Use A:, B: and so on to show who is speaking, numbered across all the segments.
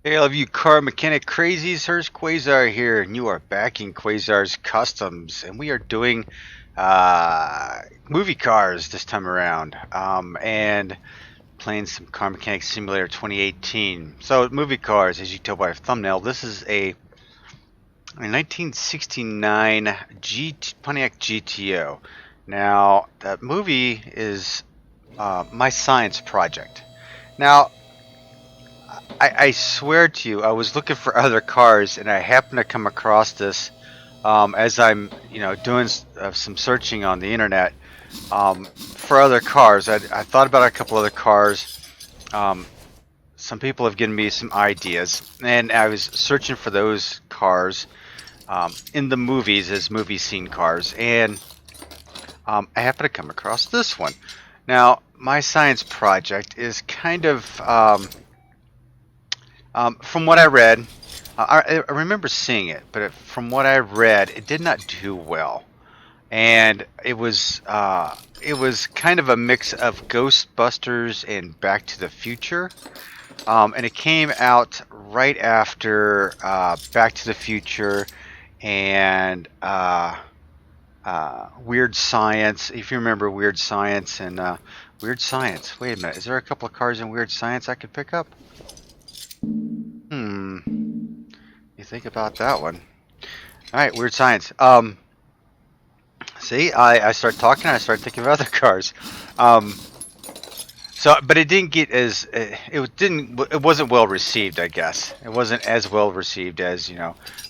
A: Hey, all of you car mechanic crazies, Hurst Quayzar here, and you are back in Quayzar's Customs, and we are doing uh, movie cars this time around, and playing some Car Mechanic Simulator 2018. So, movie cars, as you can tell by the thumbnail, this is a 1969 Pontiac GTO. Now, that movie is my science project. Now, I swear to you, I was looking for other cars, and I happened to come across this as I'm, doing some searching on the internet for other cars. I thought about a couple other cars. Um, some people have given me some ideas, and I was searching for those cars in the movies as movie scene cars, and I happened to come across this one. Now, my science project is kind of from what I read, I remember seeing it, but from what I read, it did not do well, and it was kind of a mix of Ghostbusters and Back to the Future, and it came out right after Back to the Future and Weird Science. If you remember Weird Science and Weird Science, wait a minute, is there a couple of cars in Weird Science I could pick up? Hmm. You think about that one. All right, Weird Science. See, I start talking, I start thinking of other cars. Um, but it didn't get as it wasn't well received. I guess it wasn't as well received as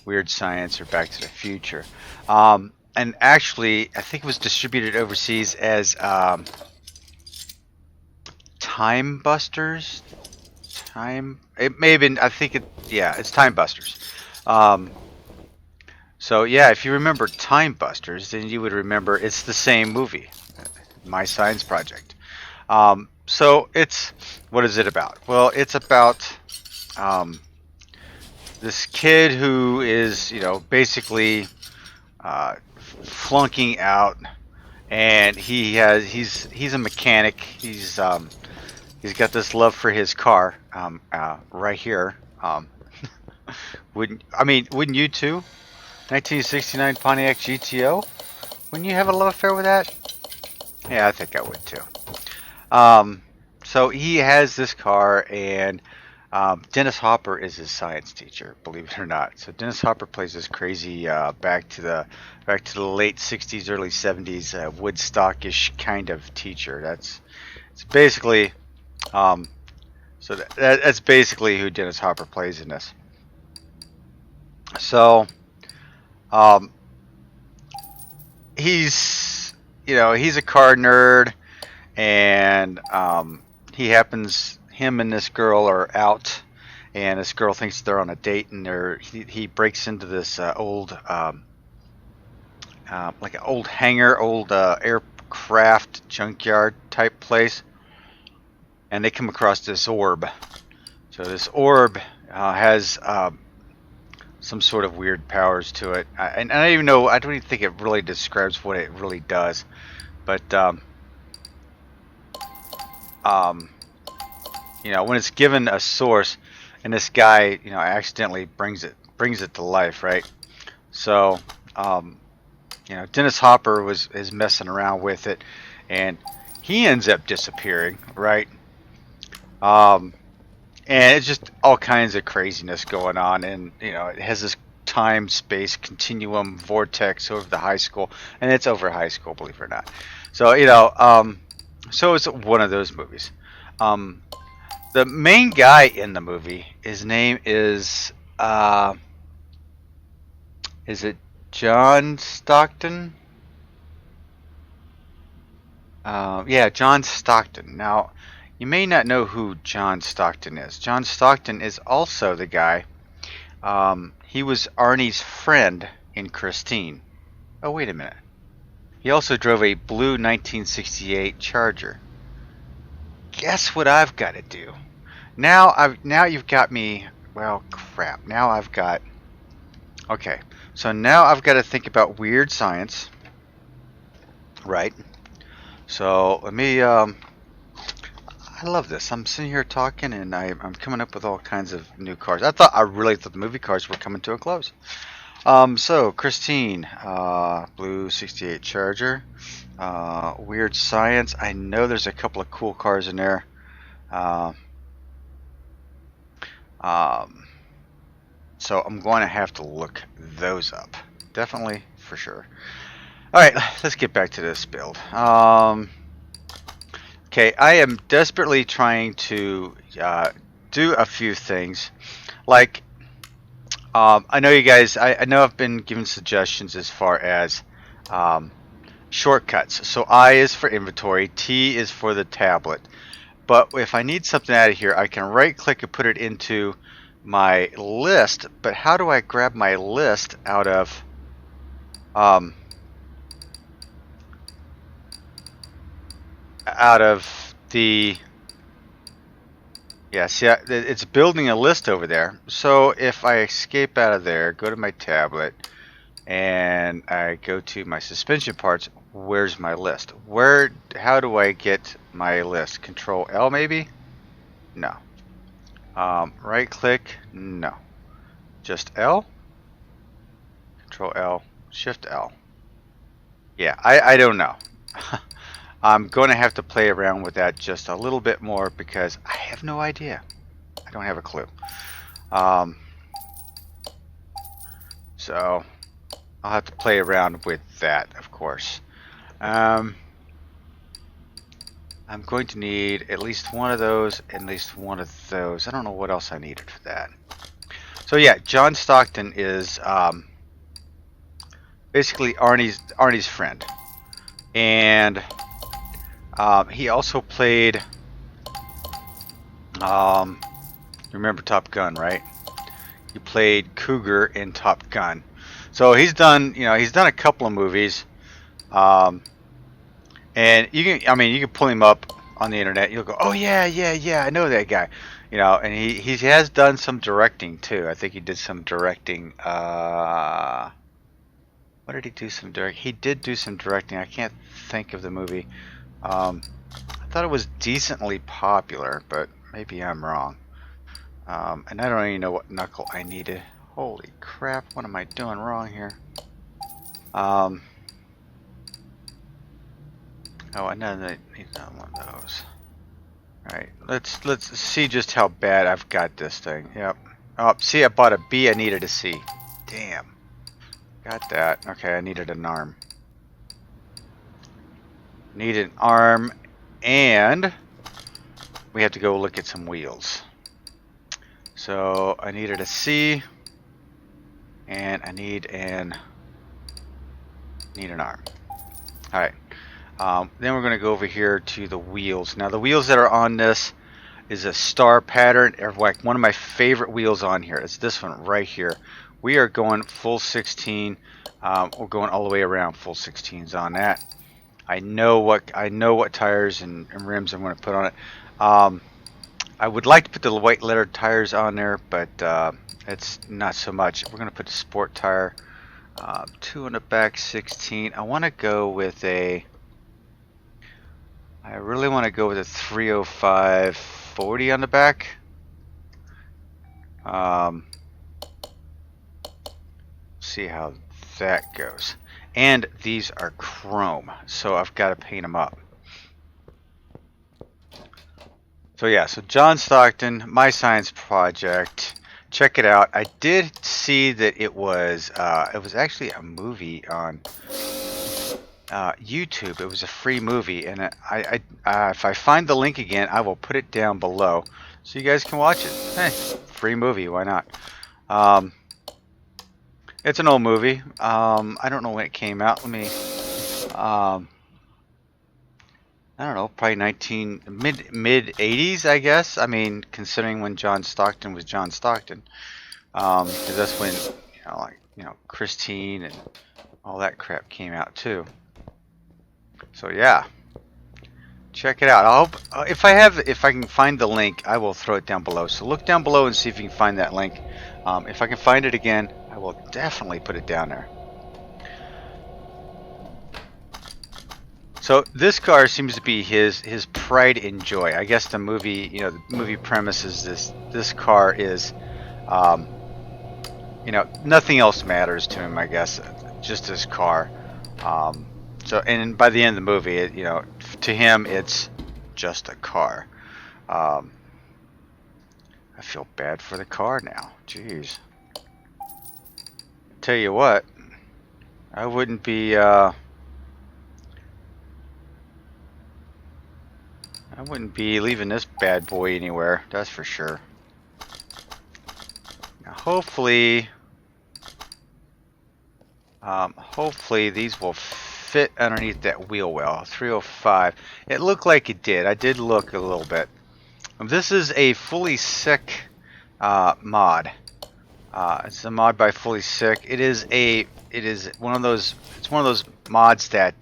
A: Weird Science or Back to the Future. And actually, I think it was distributed overseas as Time Busters. It may have been. I think it. Yeah, it's Time Busters. Um, So yeah, if you remember Time Busters, then you would remember it's the same movie, My Science Project. So it's what is it about? Well, it's about um, this kid who is basically uh, flunking out, and he's a mechanic. He's got this love for his car right here. Wouldn't you too? 1969 Pontiac GTO? Wouldn't you have a love affair with that? Yeah, I think I would too. Um, so he has this car, and Dennis Hopper is his science teacher, believe it or not. So Dennis Hopper plays this crazy back to the late '60s, early '70s Woodstockish kind of teacher. It's basically um, that's basically who Dennis Hopper plays in this. So um, he's a car nerd, and him and this girl are out, and this girl thinks they're on a date, and he breaks into this old like an old hangar, old aircraft junkyard type place, and they come across this orb. So this orb has some sort of weird powers to it, and I don't even know. I don't even think it really describes what it really does, but um, when it's given a source, and this guy, accidentally brings it to life, right? So, um, Dennis Hopper is messing around with it, and he ends up disappearing, right? Um, and it's just all kinds of craziness going on, and it has this time space continuum vortex over the high school, and it's over high school, believe it or not. So so it's one of those movies. Um, the main guy in the movie, his name is it John Stockton? Yeah, John Stockton. Now, you may not know who John Stockton is. John Stockton is also the guy. He was Arnie's friend in Christine. Oh, wait a minute. He also drove a blue 1968 Charger. Guess what I've got to do? Now you've got me. Well, crap. Now I've got. Okay, so now I've got to think about weird science, right? So let me. I love this. I'm sitting here talking, and I'm coming up with all kinds of new cars. I really thought the movie cars were coming to a close. So Christine, blue 68 Charger, Weird Science. I know there's a couple of cool cars in there. So I'm going to have to look those up. Definitely, for sure. All right, let's get back to this build. Okay, I am desperately trying to do a few things. Like, I know you guys, I know I've been giving suggestions as far as shortcuts. So I is for inventory, T is for the tablet. But if I need something out of here, I can right click and put it into my list. But how do I grab my list out of the, yeah, see, it's building a list over there. So if I escape out of there, go to my tablet, and I go to my suspension parts, where's my list? How do I get my list? Control L maybe? No. Right click? No. Just L? Control L, Shift L. Yeah, I don't know. I'm going to have to play around with that just a little bit more because I have no idea. I don't have a clue. So I'll have to play around with that, of course. I'm going to need at least one of those, at least one of those. I don't know what else I needed for that. So yeah, John Stockton is basically Arnie's friend, and he also played. Remember Top Gun, right? He played Cougar in Top Gun. So he's done, he's done a couple of movies. And you can pull him up on the internet. You'll go, oh yeah, I know that guy. And he has done some directing too. I think he did some directing. What did he do some direct? He did do some directing. I can't think of the movie. I thought it was decently popular, but maybe I'm wrong. And I don't even know what knuckle I needed. Holy crap, what am I doing wrong here? Oh, I need one of those. Alright, let's see just how bad I've got this thing. Yep. Oh, see, I bought a B, I needed a C. Damn. Got that. Okay, I needed an arm. Need an arm, and we have to go look at some wheels. So I needed a C, and I need an arm. All right. Then we're going to go over here to the wheels. Now the wheels that are on this is a star pattern. Like one of my favorite wheels on here. It's this one right here. We are going full 16. We're going all the way around full 16s on that. I know what tires and rims I'm going to put on it. I would like to put the white lettered tires on there, but it's not so much. We're going to put the sport tire, 2 on the back, 16. I want to go with a. I really want to go with a 305 40 on the back. See how that goes. And these are chrome, so I've got to paint them up. So yeah, so John Stockton, My Science Project. Check it out. I did see that it was actually a movie on YouTube. It was a free movie, and if I find the link again, I will put it down below so you guys can watch it. Hey, free movie, why not? It's an old movie. I don't know when it came out. Let me. I don't know, probably mid 80s, I guess. I mean, considering when John Stockton was John Stockton, because that's when Christine and all that crap came out too. So yeah, check it out. I hope if I can find the link, I will throw it down below. So look down below and see if you can find that link. If I can find it again, I will definitely put it down there. So this car seems to be his pride and joy. I guess the movie, the movie premise is this car is, nothing else matters to him. I guess just his car. And by the end of the movie, to him it's just a car. I feel bad for the car now. Jeez. Tell you what, I wouldn't be. I wouldn't be leaving this bad boy anywhere, that's for sure. Now, hopefully these will fit underneath that wheel well. 305. It looked like it did. I did look a little bit. This is a Fulysic mod. It's a mod by Fulysic. It is one of those. It's one of those mods that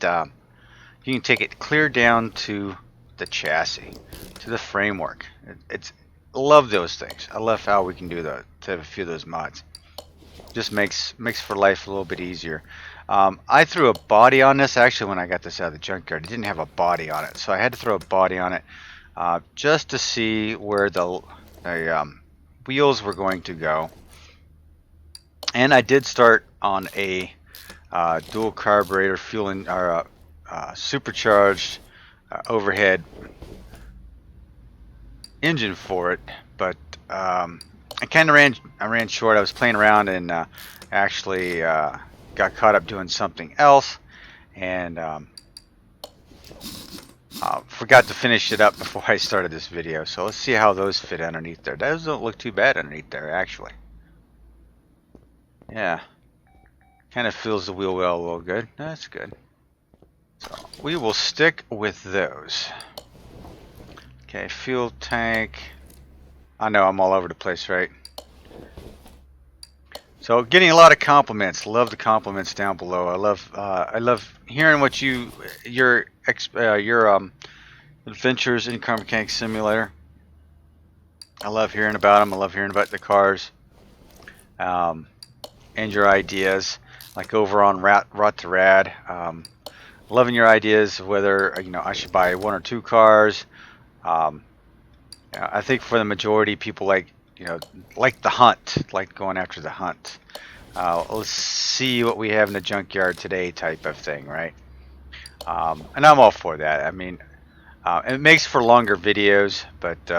A: you can take it clear down to the chassis, to the framework. Love those things. I love how we can do that. To have a few of those mods, just makes for life a little bit easier. I threw a body on this actually when I got this out of the junkyard. It didn't have a body on it, so I had to throw a body on it just to see where the wheels were going to go. And I did start on a dual carburetor fueling or supercharged overhead engine for it, but I kind of ran short. I was playing around and actually got caught up doing something else, and forgot to finish it up before I started this video. So let's see how those fit underneath there. Those don't look too bad underneath there, actually. Yeah, kind of feels the wheel well a little good. That's good. So we will stick with those. Okay, fuel tank. I know I'm all over the place, right? So getting a lot of compliments. Love the compliments down below. I love hearing what your adventures in Car Mechanic Simulator. I love hearing about them. I love hearing about the cars, and your ideas. Like over on Rot to Rad. Loving your ideas of whether I should buy 1 or 2 cars. I think for the majority, people like the hunt, like going after the hunt. Let's see what we have in the junkyard today, type of thing, right? And I'm all for that. I mean, it makes for longer videos, but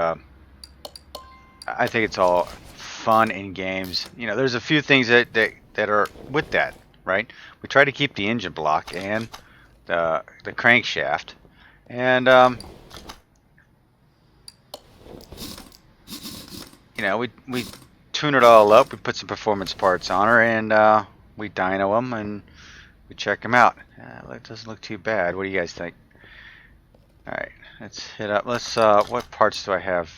A: I think it's all fun in games. There's a few things that are with that, right? We try to keep the engine block and the crankshaft, and we tune it all up. We put some performance parts on her, and we dyno them and we check them out. It doesn't look too bad. What do you guys think? All right, let's hit up. Let's what parts do I have?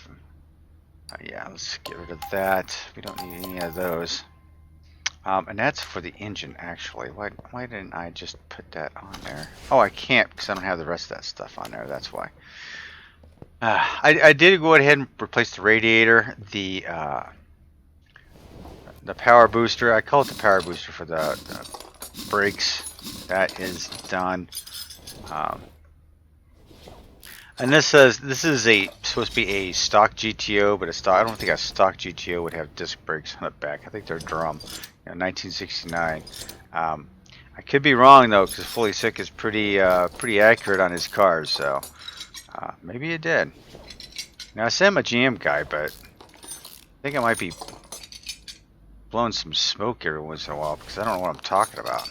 A: Yeah, let's get rid of that. We don't need any of those. And that's for the engine, actually. Why didn't I just put that on there? Oh, I can't because I don't have the rest of that stuff on there. That's why. I did go ahead and replace the radiator, the power booster. I call it the power booster for the brakes. That is done. And this is supposed to be a stock GTO, but I don't think a stock GTO would have disc brakes on the back. I think they're drum. 1969. I could be wrong though, because Fulysic is pretty accurate on his cars, so maybe it did. Now I say I'm a GM guy, but I think I might be blowing some smoke every once in a while because I don't know what I'm talking about.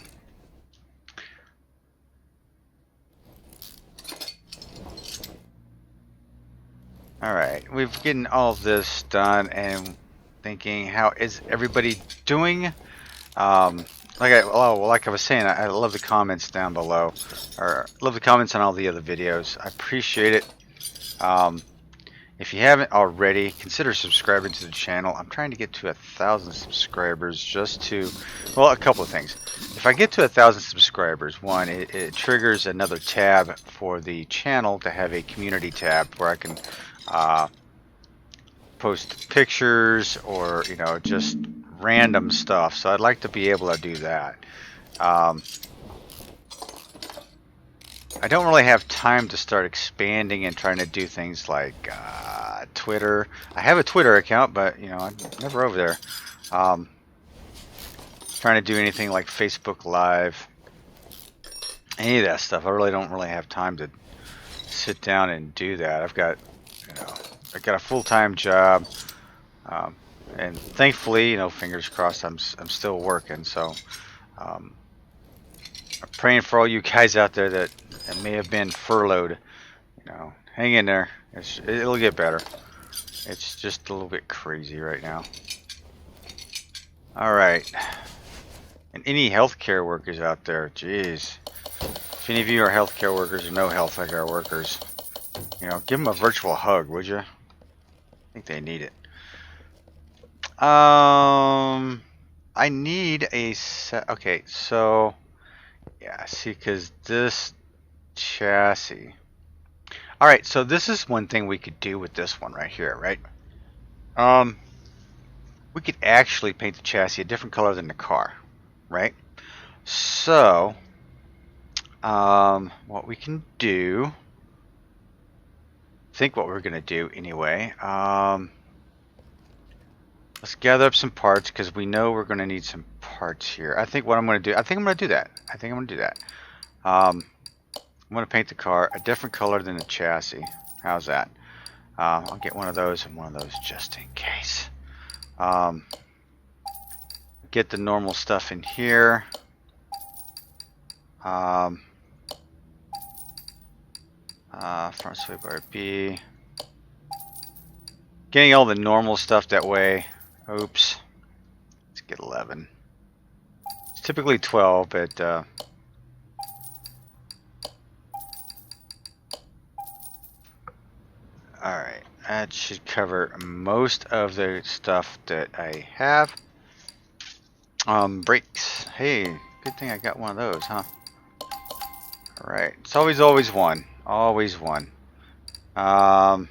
A: Alright, we've gotten all of this done and thinking, how is everybody doing? Like I was saying, I love the comments down below, or love the comments on all the other videos. I appreciate it. If you haven't already, consider subscribing to the channel. I'm trying to get to 1,000 subscribers a couple of things. If I get to 1,000 subscribers, one, it triggers another tab for the channel to have a community tab where I can post pictures or just random stuff. So I'd like to be able to do that. I don't really have time to start expanding and trying to do things like Twitter. I have a Twitter account, but you know, I'm never over there. Trying to do anything like Facebook Live, any of that stuff. I really don't have time to sit down and do that. I've got, you know, I've got a full-time job, and thankfully, you know, fingers crossed, I'm still working. So, I'm praying for all you guys out there that may have been furloughed. You know, hang in there. It'll get better. It's just a little bit crazy right now. All right. And any healthcare workers out there, jeez. If any of you are healthcare workers or no healthcare workers, you know, give them a virtual hug, would you? I think they need it. I need a set. Okay, so yeah, see, because this chassis. All right, so this is one thing we could do with this one right here, right? We could actually paint the chassis a different color than the car, right? So, what we can do, I think what we're gonna do anyway, let's gather up some parts because we know we're gonna need some parts here. I think what I'm gonna do, I think I'm gonna do that. I'm gonna paint the car a different color than the chassis. How's that? I'll get one of those and one of those just in case. Get the normal stuff in here. Front sway bar B. Getting all the normal stuff that way. Oops. Let's get 11. It's typically 12, but alright. That should cover most of the stuff that I have. Brakes. Hey, good thing I got one of those, huh? Alright. It's always one. Always one. Wow.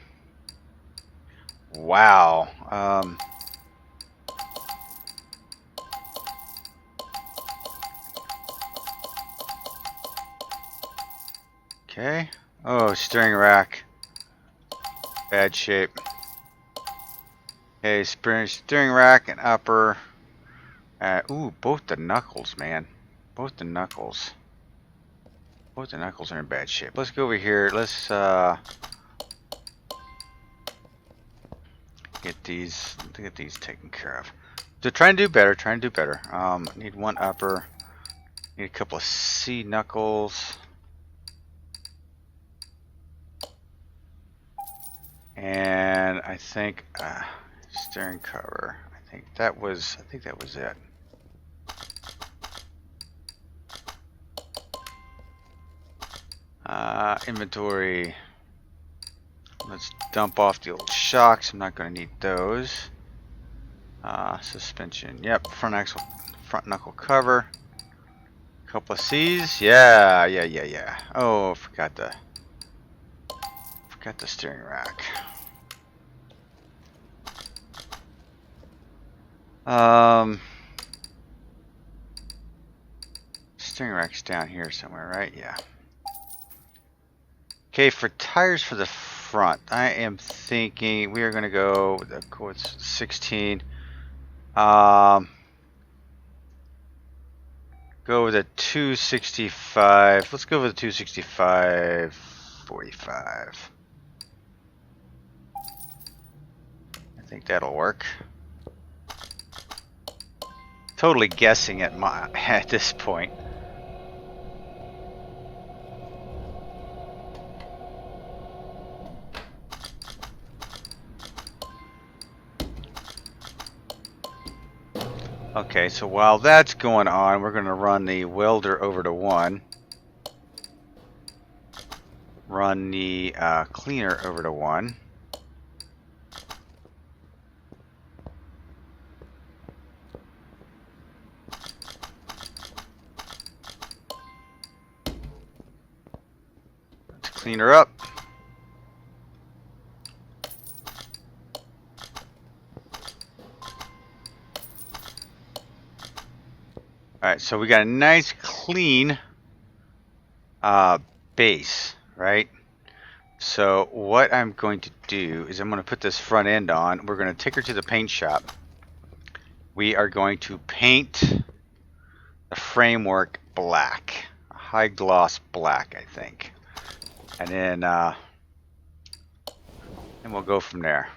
A: Okay. Oh, steering rack. Bad shape. Okay, steering rack and upper. Ooh, both the knuckles, man. Both the knuckles. Both the knuckles are in bad shape. Let's go over here. Let's get these taken care of. So try and do better. Need one upper. Need a couple of C knuckles. And I think steering cover. I think that was it. Inventory. Let's dump off the old shocks. I'm not going to need those. Suspension. Yep. Front knuckle cover. Couple of C's. Yeah. Oh, forgot the steering rack. Steering rack's down here somewhere, right? Yeah. Okay, for tires for the front, I am thinking we are going to go with the 16. Go with a 265. Let's go with a 265 45. I think that'll work. Totally guessing at this point. Okay, so while that's going on, we're going to run the welder over to 1. Run the cleaner over to 1. Let's clean her up. Alright, so we got a nice clean base, right? So what I'm going to do is I'm going to put this front end on. We're going to take her to the paint shop. We are going to paint the framework black, a high gloss black, I think, and then we'll go from there.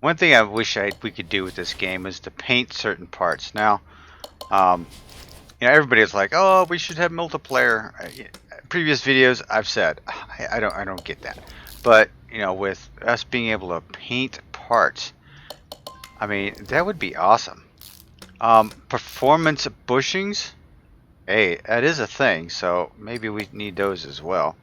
A: One thing I wish we could do with this game is to paint certain parts. Now, you know, everybody's like, "Oh, we should have multiplayer." Previous videos, I've said I don't get that, but you know, with us being able to paint parts, I mean, that would be awesome. Performance bushings, hey, that is a thing, so maybe we need those as well.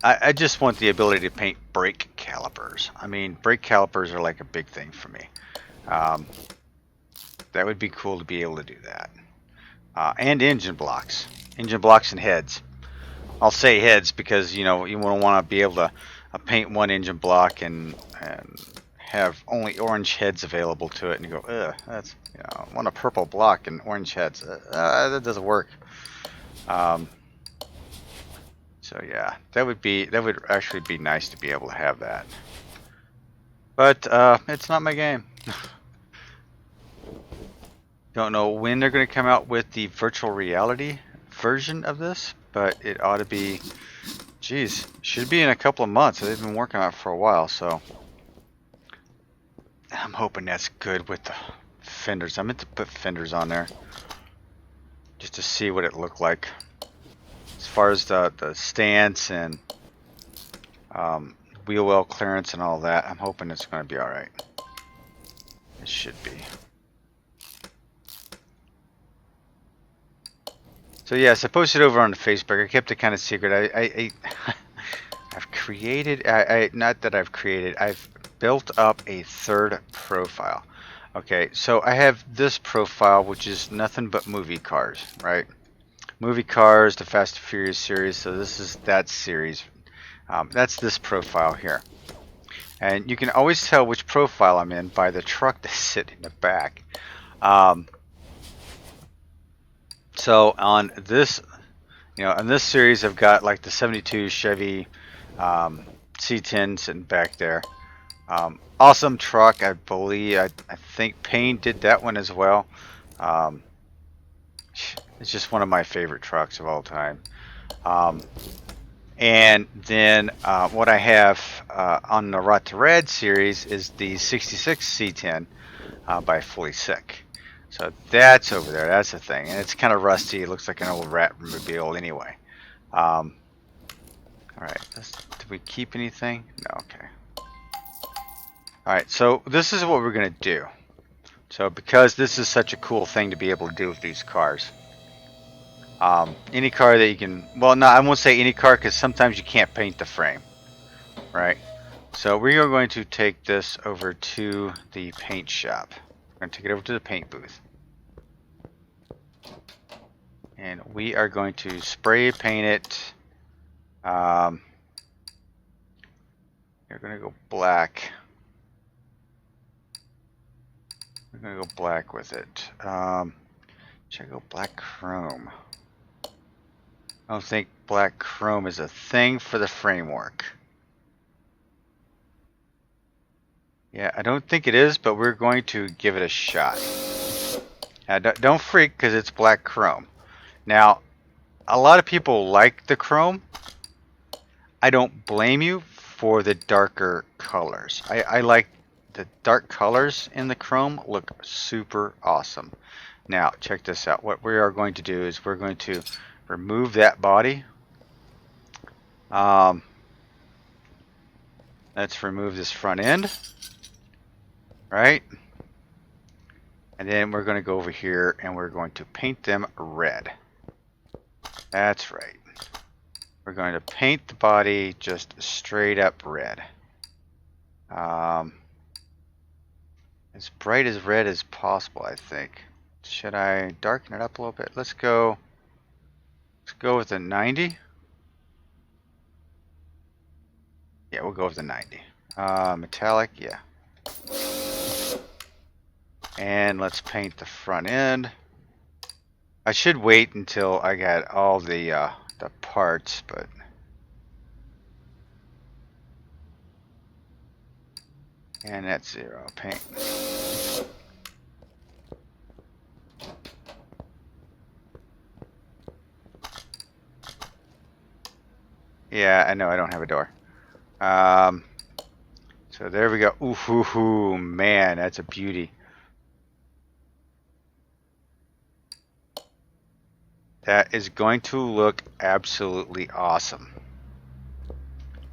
A: I just want the ability to paint brake calipers. I mean, brake calipers are like a big thing for me. That would be cool to be able to do that. And engine blocks and heads. I'll say heads because, you know, you won't want to be able to paint one engine block and have only orange heads available to it, and you go, ugh, that's, you know, I want a purple block and orange heads. That doesn't work. So yeah, that would actually be nice to be able to have that. But it's not my game. Don't know when they're going to come out with the virtual reality version of this, but it ought to be, geez, should be in a couple of months. They've been working on it for a while, so I'm hoping that's good with the fenders. I meant to put fenders on there just to see what it looked like as far as the stance and wheel well clearance and all that. I'm hoping it's going to be all right. It should be. So yes, I posted over on Facebook. I kept it kind of secret. I've created, not that I've created, I've built up a third profile. Okay, so I have this profile, which is nothing but movie cars, right? Movie cars, the Fast and Furious series. So this is that series. That's this profile here. And you can always tell which profile I'm in by the truck that's sitting in the back. So on this, you know, in this series, I've got like the 72 Chevy C10 sitting back there. Awesome truck, I believe. I think Payne did that one as well. It's just one of my favorite trucks of all time. And then what I have on the Rot to Red series is the 66 C10 by Fulysic. So that's over there. That's the thing, and it's kind of rusty. It looks like an old Ratmobile anyway. All right. Did we keep anything? No. Okay. All right. So this is what we're gonna do. So because this is such a cool thing to be able to do with these cars, any car that you can. Well, no, I won't say any car because sometimes you can't paint the frame, right? So we are going to take this over to the paint shop. We're going to take it over to the paint booth. And we are going to spray paint it. We're going to go black. We're going to go black with it. Should I go black chrome? I don't think black chrome is a thing for the framework. Yeah, I don't think it is, but we're going to give it a shot. Now, don't freak because it's black chrome. Now, a lot of people like the chrome. I don't blame you for the darker colors. I like the dark colors in the chrome, look super awesome. Now, check this out. What we are going to do is we're going to remove that body. Let's remove this front end. Right? And then we're going to go over here and we're going to paint them red. That's right. We're going to paint the body just straight up red. As bright as red as possible, I think. Should I darken it up a little bit? Let's go with a 90. Yeah, we'll go with the 90. Metallic, yeah. And let's paint the front end. I should wait until I got all the parts, but and that's 0 paint. Yeah, I know I don't have a door. So there we go. Ooh, hoo, hoo, man, that's a beauty. That is going to look absolutely awesome.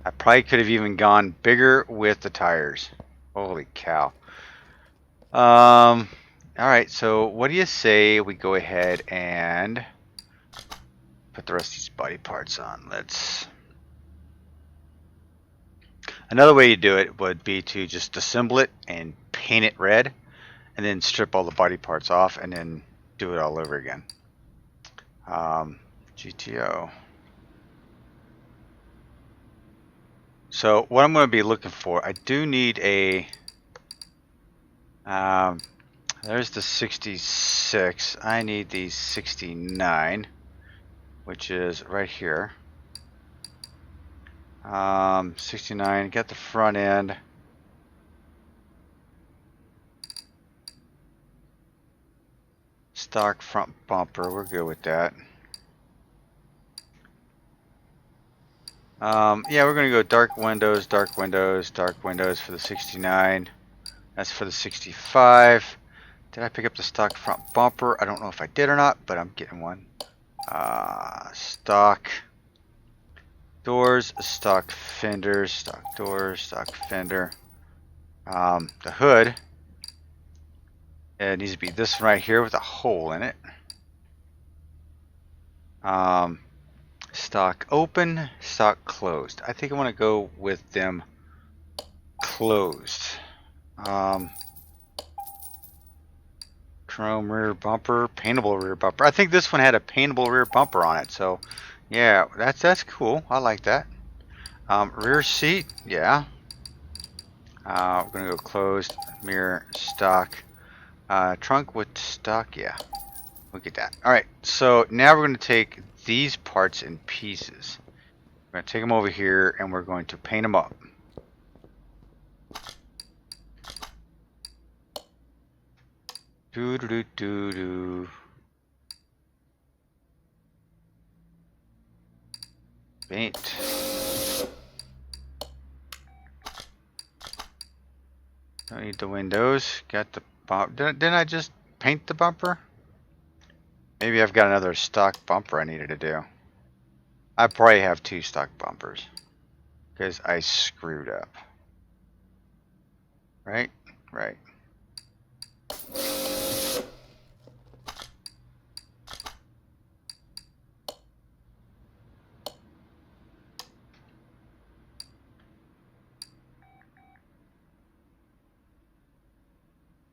A: I probably could have even gone bigger with the tires. Holy cow. All right, so what do you say we go ahead and put the rest of these body parts on? Another way you do it would be to just assemble it and paint it red, and then strip all the body parts off, and then do it all over again. GTO. So what I'm going to be looking for, I do need a, there's the 66. I need the 69, which is right here. 69, got the front end. Stock front bumper, we're good with that. Yeah, we're gonna go dark windows, dark windows, dark windows for the 69. That's for the 65. Did I pick up the stock front bumper? I don't know if I did or not, but I'm getting one. Stock doors, stock fenders, stock doors, stock fender. The hood, it needs to be this one right here with a hole in it. Stock open, stock closed. I think I want to go with them closed. Chrome rear bumper, paintable rear bumper. I think this one had a paintable rear bumper on it, so yeah, that's cool. I like that. Rear seat, yeah. We're gonna go closed, mirror, stock. Trunk with stock, yeah. Look at that. All right, so now we're gonna take these parts in pieces. We're gonna take them over here and we're going to paint them up. Do. Paint. Don't need the windows. Got the bumper. Didn't I just paint the bumper? Maybe I've got another stock bumper I needed to do. I probably have 2 stock bumpers because I screwed up. Right? Right.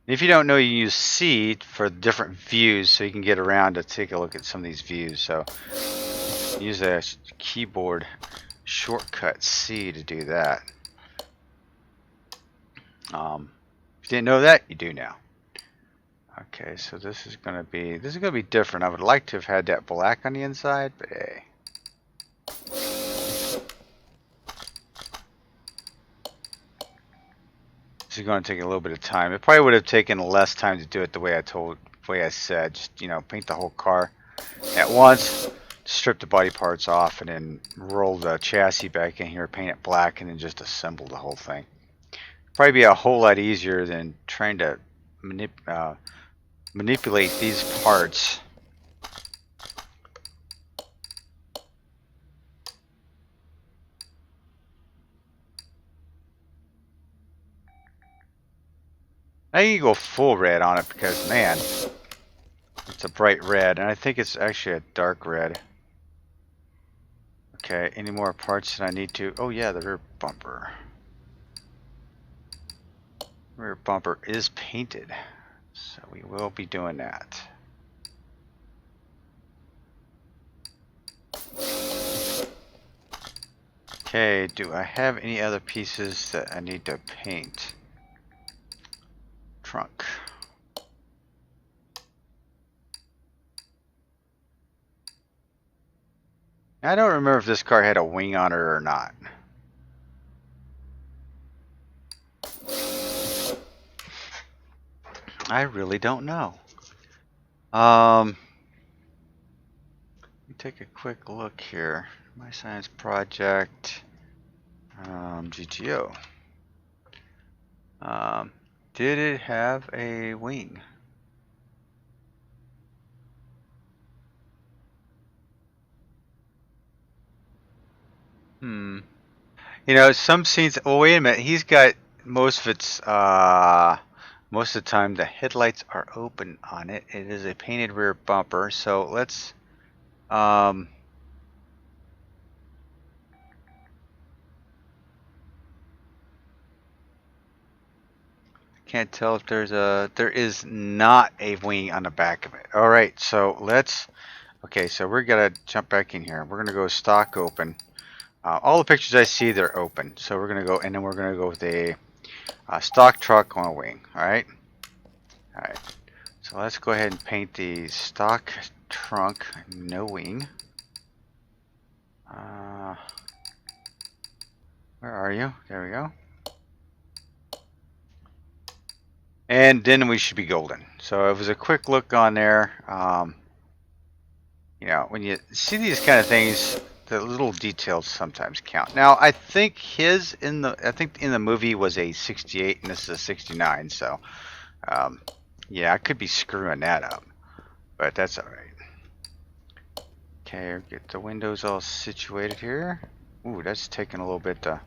A: If you don't know, you use C for different views so you can get around to take a look at some of these views. So use a keyboard shortcut C to do that. If you didn't know that, you do now. Okay, so this is gonna be different. I would like to have had that black on the inside, but hey. This is going to take a little bit of time. It probably would have taken less time to do it the way I said. Just, you know, paint the whole car at once, strip the body parts off, and then roll the chassis back in here, paint it black, and then just assemble the whole thing. Probably be a whole lot easier than trying to manipulate these parts. Now you can go full red on it because, man, it's a bright red, and I think it's actually a dark red. Okay, any more parts that I need to? Oh yeah, the rear bumper. Rear bumper is painted, so we will be doing that. Okay, do I have any other pieces that I need to paint? Trunk. I don't remember if this car had a wing on it or not. I really don't know. Let me take a quick look here. My science project, GTO. Did it have a wing? You know, some scenes. Oh, wait a minute. He's got most of its. Most of the time, the headlights are open on it. It is a painted rear bumper. So let's. Can't tell if there's a. There is not a wing on the back of it. All right. So let's. Okay. So we're gonna jump back in here. We're gonna go stock open. All the pictures I see, they're open. So we're gonna go, and then we're gonna go with a stock truck on a wing. All right. All right. So let's go ahead and paint the stock trunk, no wing. Where are you? There we go. And then we should be golden. So it was a quick look on there. You know, when you see these kind of things, the little details sometimes count. Now, I think in the movie was a 68 and this is a 69. So, yeah, I could be screwing that up, but that's all right. Okay, get the windows all situated here. Ooh, that's taking a little bit to...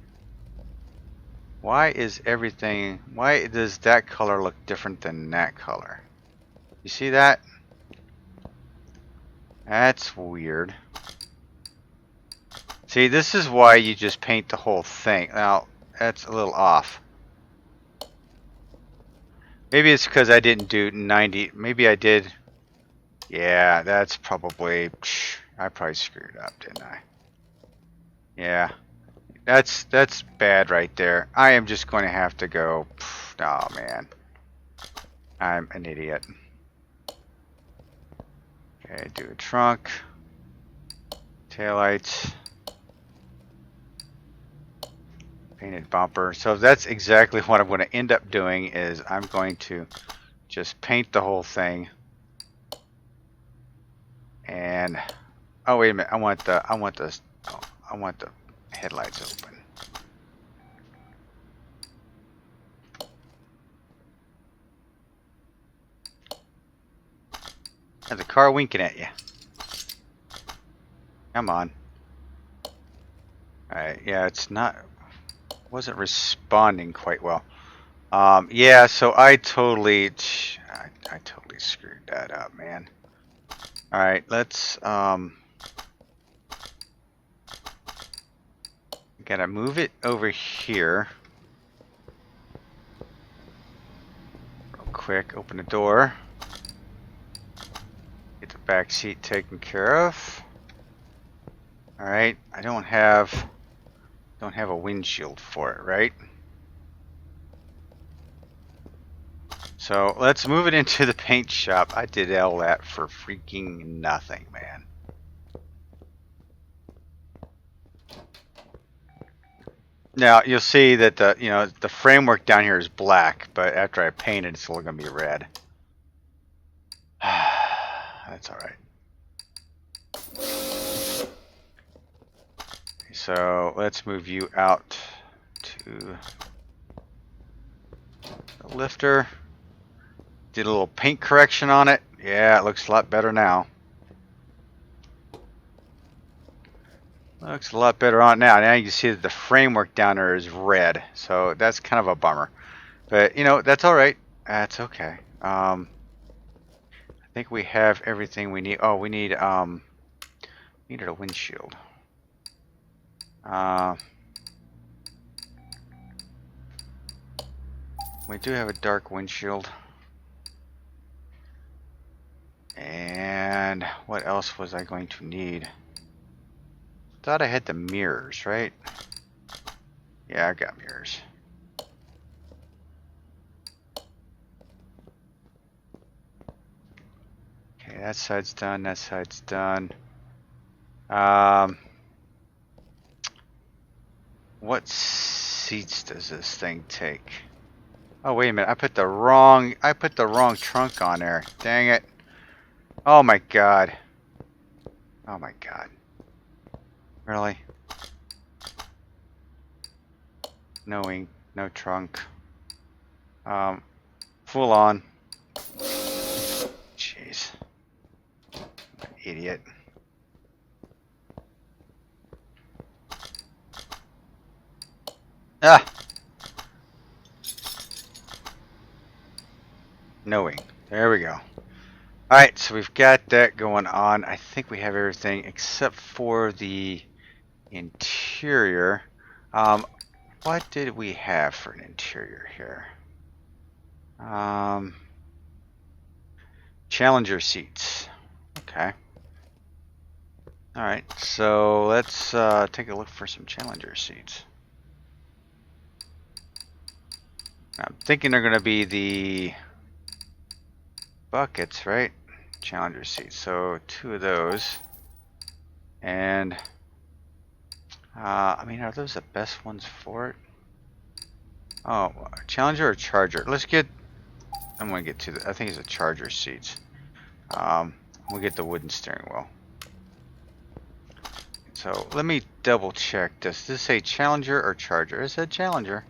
A: Why does that color look different than that color? You see that? That's weird. See, this is why you just paint the whole thing. Now, that's a little off. Maybe it's because I didn't do 90. Maybe I did. Yeah, that's probably... I probably screwed up, didn't I? Yeah. That's bad right there. I am just going to have to go... Oh, man. I'm an idiot. Okay, do a trunk. Taillights. Painted bumper. So that's exactly what I'm going to end up doing is I'm going to just paint the whole thing. And oh wait a minute, I want the headlights open. There's a car winking at you. Come on. Alright, yeah, wasn't responding quite well. Yeah, so I totally screwed that up, man. Alright, let's gotta move it over here. Real quick, open the door. Get the back seat taken care of. Alright, I don't have a windshield for it, right? So let's move it into the paint shop. I did all that for freaking nothing, man. Now you'll see that the framework down here is black, but after I paint it, it's still gonna be red. That's all right. So let's move you out to the lifter. Did a little paint correction on it. Yeah, it looks a lot better now. Looks a lot better on now. Now you can see that the framework down there is red. So that's kind of a bummer. But, you know, that's all right. That's okay. I think we have everything we need. Oh, we needed a windshield. We do have a dark windshield. And what else was I going to need? Thought I had the mirrors, right? Yeah, I got mirrors. Okay, that side's done. That side's done. What seats does this thing take? Oh, wait a minute. I put the wrong trunk on there. Dang it. Oh my god. Oh my god. Really? No wing, no trunk. Full on. Jeez. An idiot. Ah! No wing. There we go. Alright, so we've got that going on. I think we have everything except for the interior. What did we have for an interior here? Challenger seats. Okay. Alright, so let's take a look for some Challenger seats. I'm thinking they're going to be the buckets, right? Challenger seats. So 2 of those. And I mean, are those the best ones for it? Oh, Challenger or Charger? Let's get. I'm gonna get to the. I think it's the Charger seats. We'll get the wooden steering wheel. So let me double check. Does this say Challenger or Charger? It said Challenger.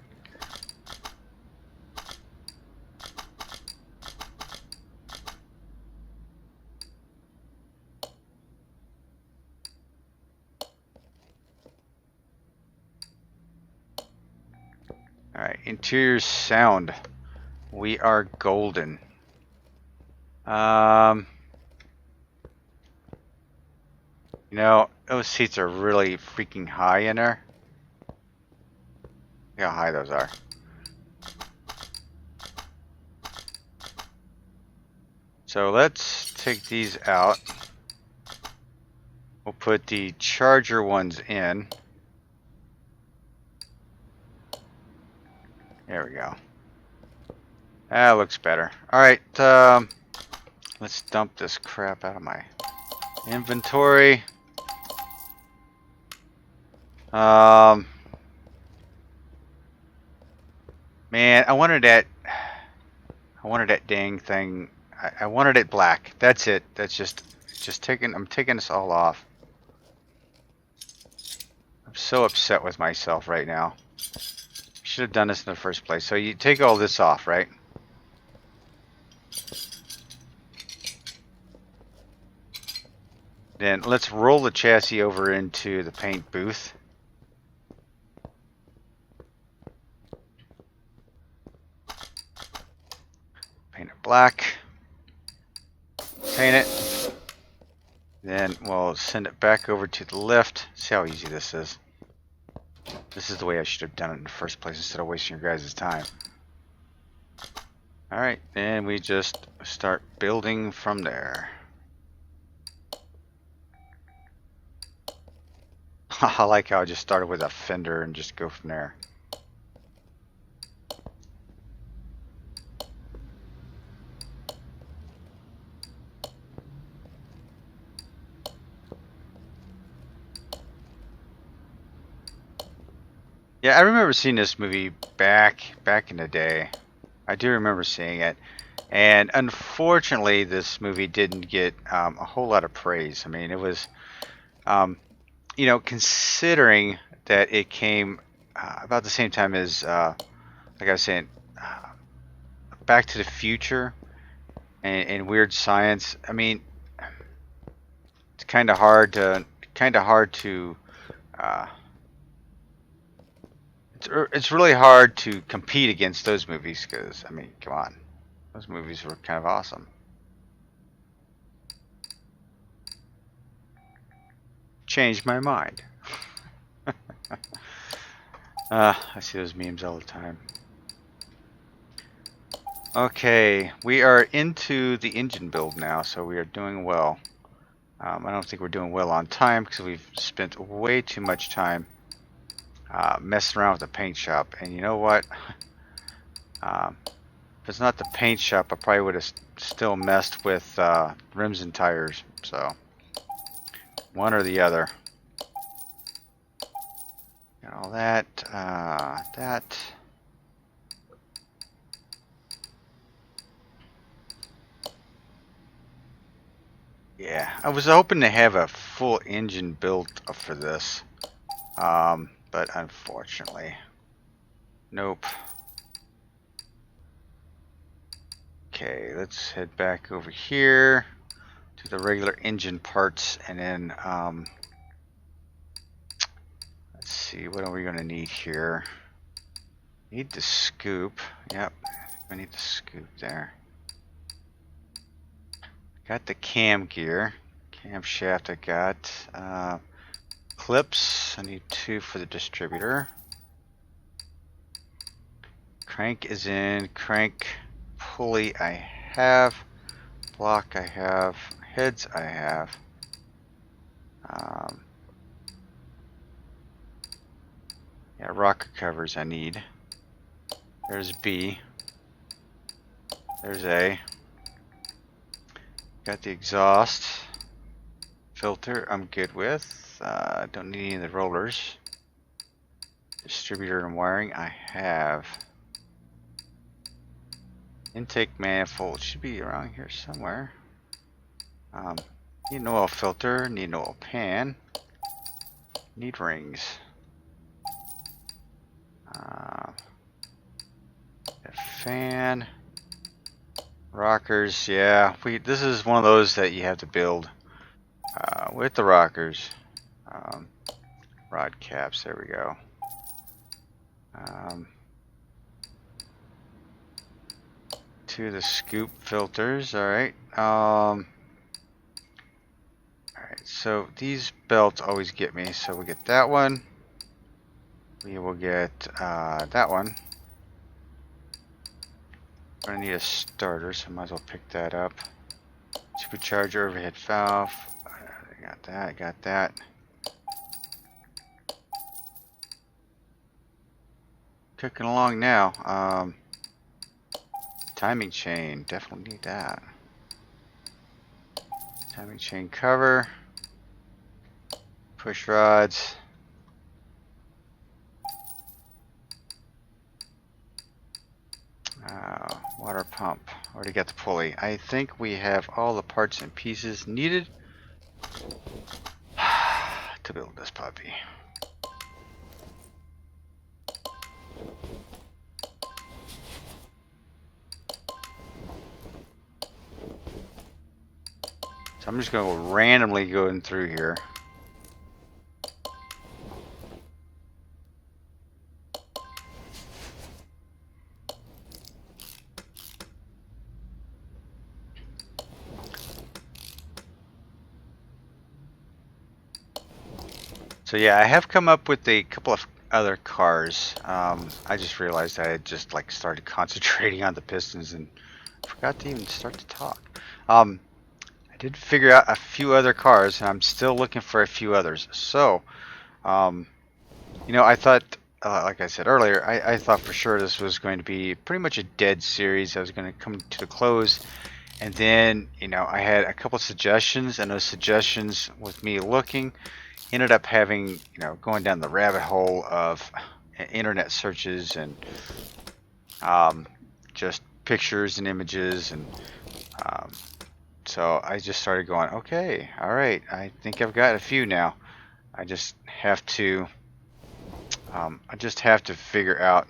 A: Alright, interior sound. We are golden. You know, those seats are really freaking high in there. Look how high those are. So let's take these out. We'll put the Charger ones in. There we go. That looks better. Alright, let's dump this crap out of my inventory. Man, I wanted that dang thing. I wanted it black. That's it. That's just taking. I'm taking this all off. I'm so upset with myself right now. Should have done this in the first place. So you take all this off, right? Then let's roll the chassis over into the paint booth. Paint it black. Paint it. Then we'll send it back over to the lift. See how easy this is. This is the way I should have done it in the first place instead of wasting your guys' time. Alright, and we just start building from there. I like how I just started with a fender and just go from there. Yeah, I remember seeing this movie back in the day. I do remember seeing it. And unfortunately, this movie didn't get a whole lot of praise. I mean, it was, you know, considering that it came about the same time as, like I was saying, Back to the Future and Weird Science. I mean, it's kind of hard to, it's really hard to compete against those movies because, I mean, come on. Those movies were kind of awesome. Changed my mind. I see those memes all the time. Okay, we are into the engine build now, so we are doing well. I don't think we're doing well on time because we've spent way too much time messing around with the paint shop. And you know what? If it's not the paint shop, I probably would have still messed with rims and tires. So, one or the other. Got all that. that. Yeah, I was hoping to have a full engine built for this, but unfortunately, nope. Okay, let's head back over here to the regular engine parts, and then let's see, what are we gonna need here? Need the scoop. Yep, I need the scoop there. Got the cam gear, camshaft. I got clips. I need 2 for the distributor. Crank is in. Crank pulley I have. Block I have. Heads I have. Yeah, rocker covers I need. There's B. There's A. Got the exhaust. Filter I'm good with. Don't need any of the rollers. Distributor and wiring I have. Intake manifold should be around here somewhere. Need an oil filter. Need an oil pan. Need rings. A fan. Rockers, yeah. This is one of those that you have to build with the rockers. Rod caps, there we go. To the scoop filters, alright. Alright, so these belts always get me, so we get that one. We will get that one. I'm gonna need a starter, so I might as well pick that up. Supercharger, overhead valve. I got that, got that. Cooking along now. Timing chain, definitely need that. Timing chain cover. Push rods. Water pump. Already got the pulley. I think we have all the parts and pieces needed to build this puppy. So I'm just going to randomly go through here. So yeah, I have come up with a couple of other cars. I just realized I had just like started concentrating on the pistons and forgot to even start to talk. I did figure out a few other cars, and I'm still looking for a few others. So, you know, I thought, like I said earlier, I thought for sure this was going to be pretty much a dead series. I was going to come to the close. And then, you know, I had a couple of suggestions, and those suggestions with me looking ended up having, you know, going down the rabbit hole of internet searches and just pictures and images, and so I just started going, okay, all right, I think I've got a few now. I just have to figure out,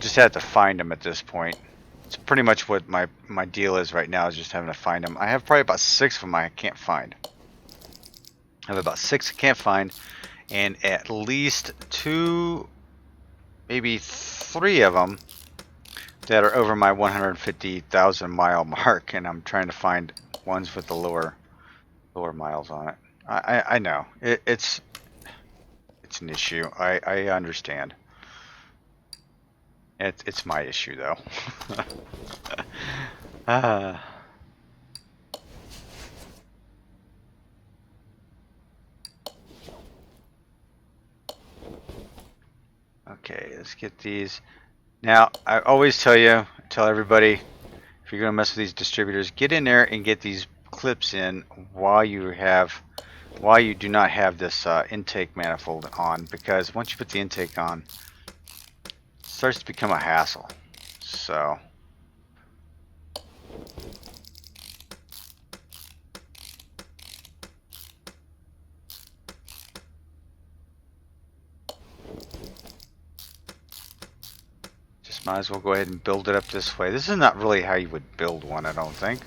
A: just have to find them at this point. It's pretty much what my deal is right now, is just having to find them. I have probably about 6 of them I can't find. I have about 6 I can't find, and at least 2, maybe 3 of them that are over my 150,000 mile mark, and I'm trying to find ones with the lower miles on it. I know it's an issue. I understand. It's my issue though. Okay, let's get these. Now, I always tell everybody, if you're gonna mess with these distributors, get in there and get these clips in while you have why you do not have this intake manifold on, because once you put the intake on, it starts to become a hassle. So just might as well go ahead and build it up this way. This is not really how you would build one, I don't think.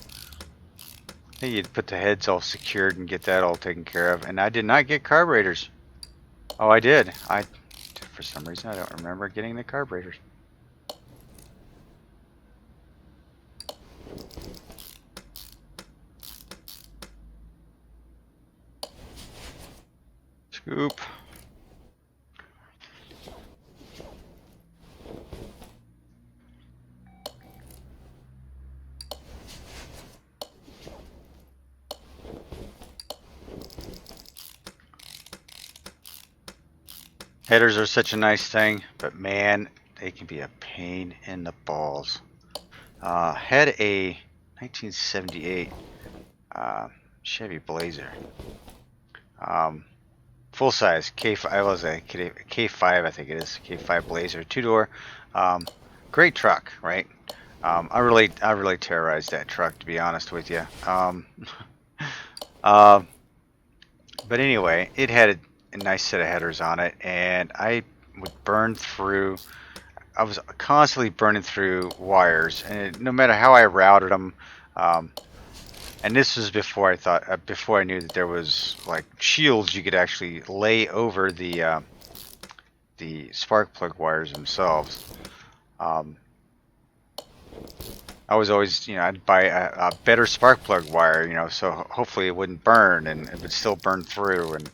A: I think you'd put the heads all secured and get that all taken care of. And I did not get carburetors. Oh, I did. For some reason, I don't remember getting the carburetors. Scoop. Headers are such a nice thing, but man, they can be a pain in the balls. Had a 1978 Chevy Blazer, full size K5. I was a K5, I think it is K5 Blazer, 2-door. Great truck, right? I really terrorized that truck, to be honest with you. But anyway, it had a nice set of headers on it, and I would burn through. I was constantly burning through wires, and no matter how I routed them, and this was before I knew that there was like shields you could actually lay over the spark plug wires themselves. I was always, I'd buy a better spark plug wire, so hopefully it wouldn't burn and it would still burn through, and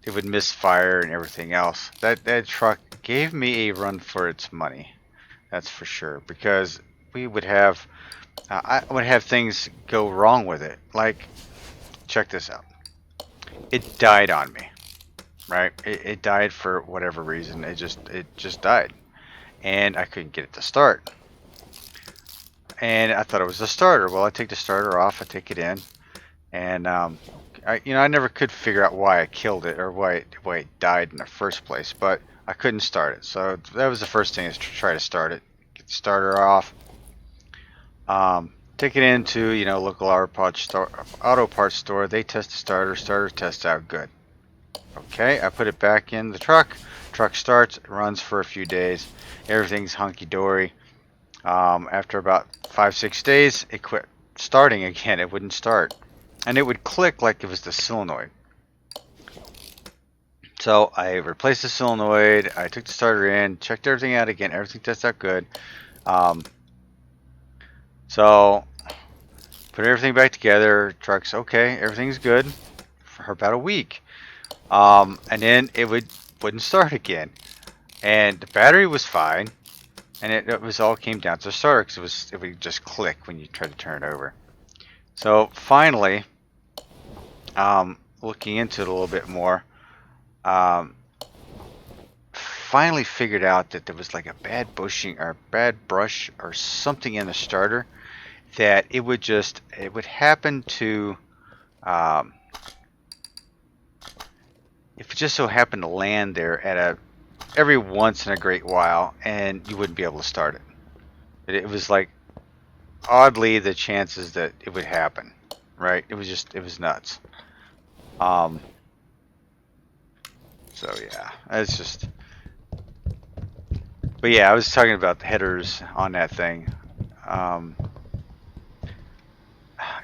A: it would misfire and everything else. That truck gave me a run for its money, that's for sure, because we would have, I would have things go wrong with it. Like, check this out. It died on me, right? It died for whatever reason. It just died, and I couldn't get it to start. And I thought it was the starter. Well, I take the starter off, I take it in, and I never could figure out why I killed it or why it died in the first place. But I couldn't start it, so that was the first thing, is to try to start it. Get the starter off. Take it into local auto parts store. They test the starter. Starter tests out good. Okay, I put it back in the truck. Truck starts, it runs for a few days. Everything's hunky dory. After about 5-6 days, it quit starting again. It wouldn't start, and it would click like it was the solenoid. So I replaced the solenoid. I took the starter in, checked everything out again. Everything tested out good. So put everything back together. Truck's okay. Everything's good for about a week, and then it wouldn't start again. And the battery was fine. And it was all came down to the starter, because it would just click when you try to turn it over. So finally, looking into it a little bit more, finally figured out that there was like a bad bushing or bad brush or something in the starter, that it would happen to, if it just so happened to land there at every once in a great while, and you wouldn't be able to start it. It was like, oddly, the chances that it would happen, right? It was nuts. So yeah, it's just. But yeah, I was talking about the headers on that thing.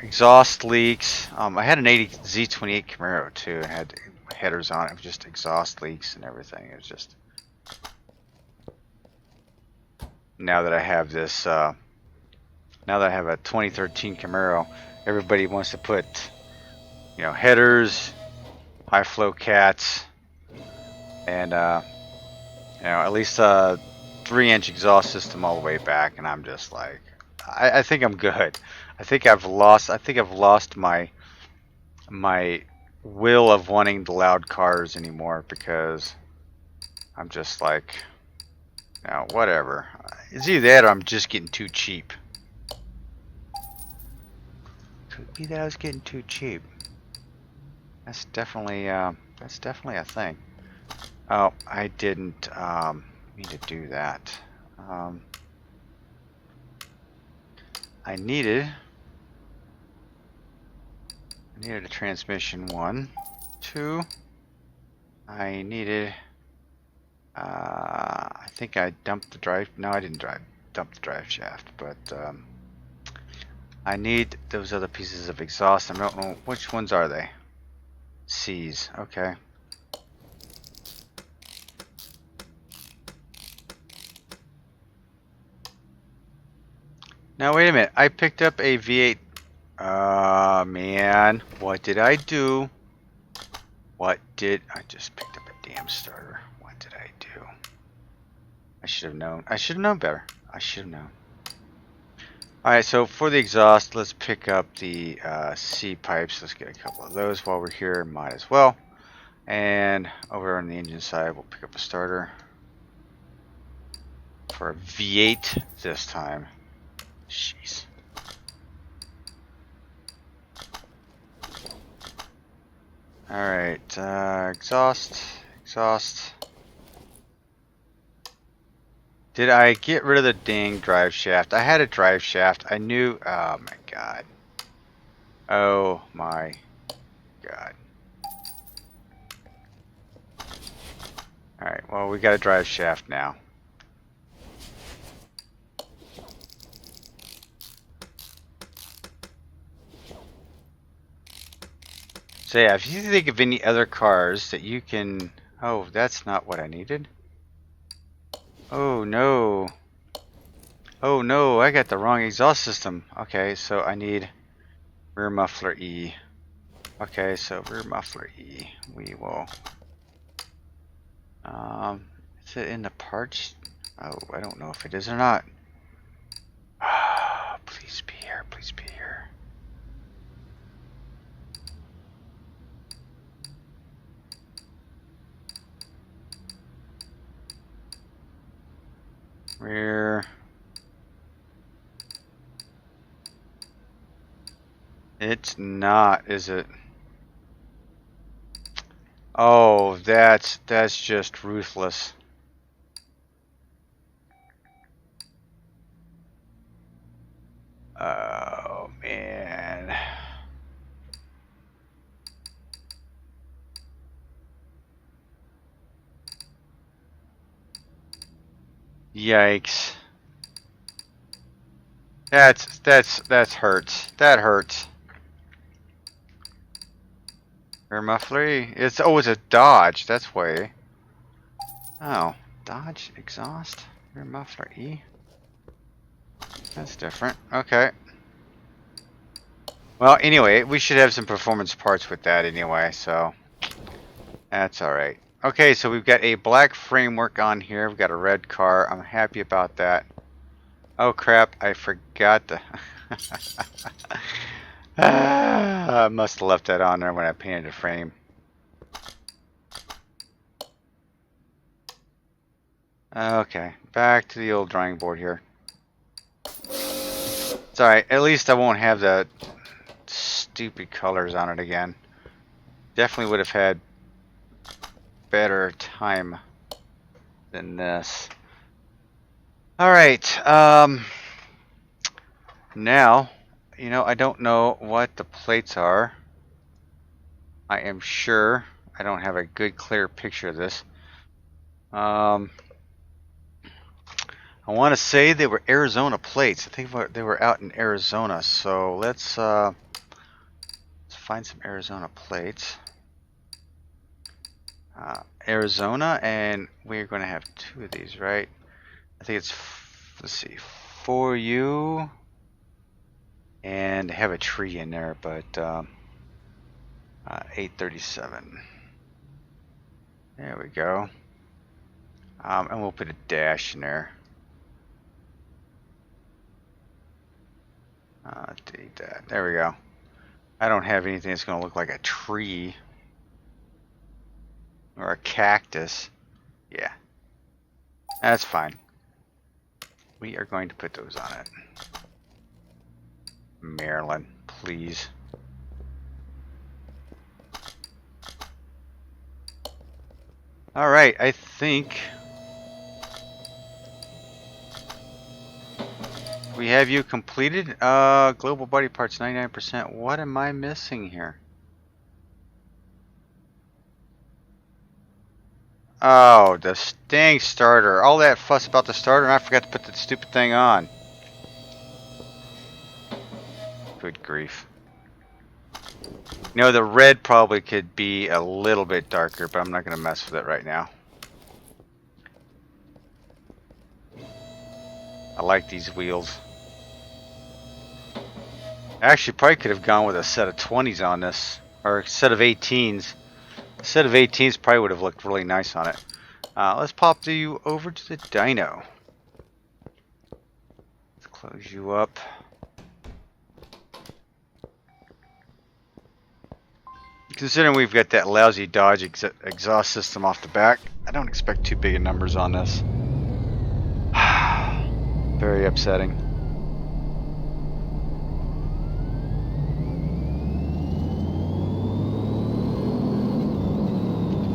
A: Exhaust leaks. I had an 80 Z28 Camaro too. It had headers on it. It was just exhaust leaks and everything. It was just. Now that I have this, now that I have a 2013 Camaro, everybody wants to put, headers, high flow cats, and at least a 3-inch exhaust system all the way back. And I'm just like, I think I'm good. I think I've lost my will of wanting the loud cars anymore, because I'm just like, whatever. It's either that or I'm just getting too cheap. Could be that I was getting too cheap. That's definitely a thing. Oh, I didn't mean to do that. I needed a transmission 1, 2. I needed. I think I dumped the drive. No, I didn't dump the drive shaft, but I need those other pieces of exhaust. I don't know which ones are they. C's. Okay. Now wait a minute. I picked up a V8. Man, what did I do? I just picked up a damn starter. What did I do? I should have known. I should have known better. I should have known. Alright, so for the exhaust, let's pick up the C pipes. Let's get a couple of those while we're here. Might as well. And over on the engine side, we'll pick up a starter for a V8 this time. Jeez. Alright, exhaust. Did I get rid of the dang drive shaft? I had a drive shaft. I knew. Oh my god. Oh my god. Alright, well, we got a drive shaft now. So yeah, if you think of any other cars that you can... Oh, that's not what I needed. Oh no. Oh no, I got the wrong exhaust system. Okay, so I need rear muffler E. Okay, so rear muffler E. We will... is it in the parts? Oh, I don't know if it is or not. Please be here, please be here. Rear. It's not, is it? Oh, that's just ruthless. Oh man. Yikes. That hurts. That hurts. Rear muffler E. It's a Dodge. That's why. Oh, Dodge exhaust. Rear muffler E. That's different. Okay. Well, anyway, we should have some performance parts with that anyway, so that's alright. Okay, so we've got a black framework on here. We've got a red car. I'm happy about that. Oh crap, I forgot the... I must have left that on there when I painted the frame. Okay, back to the old drawing board here. It's alright, at least I won't have the stupid colors on it again. Definitely would have had better time than this. Alright, now, you know, I don't know what the plates are. I am sure I don't have a good clear picture of this. I want to say they were Arizona plates. I think they were out in Arizona. So let's find some Arizona plates. Arizona, and we're going to have 2 of these, right? I think it's, let's see, 4U, and have a tree in there, but 837. There we go. And we'll put a dash in there. Delete that. There we go. I don't have anything that's going to look like a tree or a cactus. Yeah, that's fine. We are going to put those on it. Maryland, please. Alright, I think we have you completed. Global body parts 99%. What am I missing here? Oh, the dang starter. All that fuss about the starter, and I forgot to put the stupid thing on. Good grief. You know, the red probably could be a little bit darker, but I'm not going to mess with it right now. I like these wheels. Actually, probably could have gone with a set of 20s on this, or a set of 18s. A set of 18s probably would have looked really nice on it. Let's pop you over to the dyno. Let's close you up. Considering we've got that lousy Dodge exhaust system off the back, I don't expect too big of numbers on this. Very upsetting.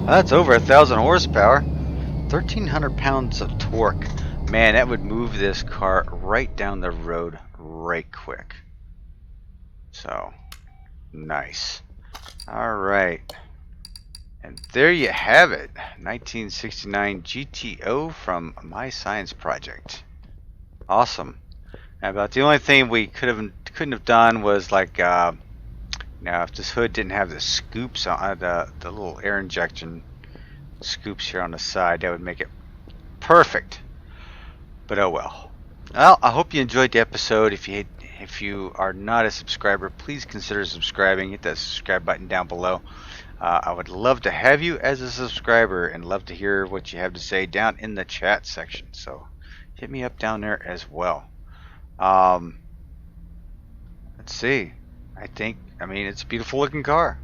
A: That's over 1,000 horsepower. 1,300 pounds of torque. Man, that would move this car right down the road right quick. So, nice. Alright. And there you have it. 1969 GTO from my science project. Awesome. Now, about the only thing we couldn't have done was like, now if this hood didn't have the scoops on the little air injection scoops here on the side, that would make it perfect. But oh well. Well, I hope you enjoyed the episode. If you are not a subscriber, please consider subscribing. Hit that subscribe button down below. I would love to have you as a subscriber and love to hear what you have to say down in the chat section. So hit me up down there as well. Let's see. I mean, it's a beautiful looking car.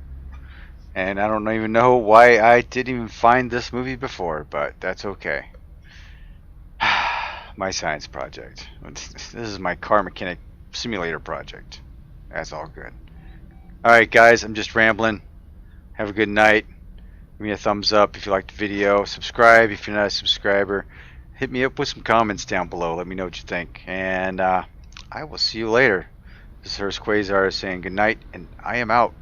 A: And I don't even know why I didn't even find this movie before, but that's okay. My science project. This is my car mechanic simulator project. That's all good. Alright guys, I'm just rambling. Have a good night. Give me a thumbs up if you liked the video. Subscribe if you're not a subscriber. Hit me up with some comments down below. Let me know what you think. And I will see you later. This is Hurst Quayzar saying good night, and I am out.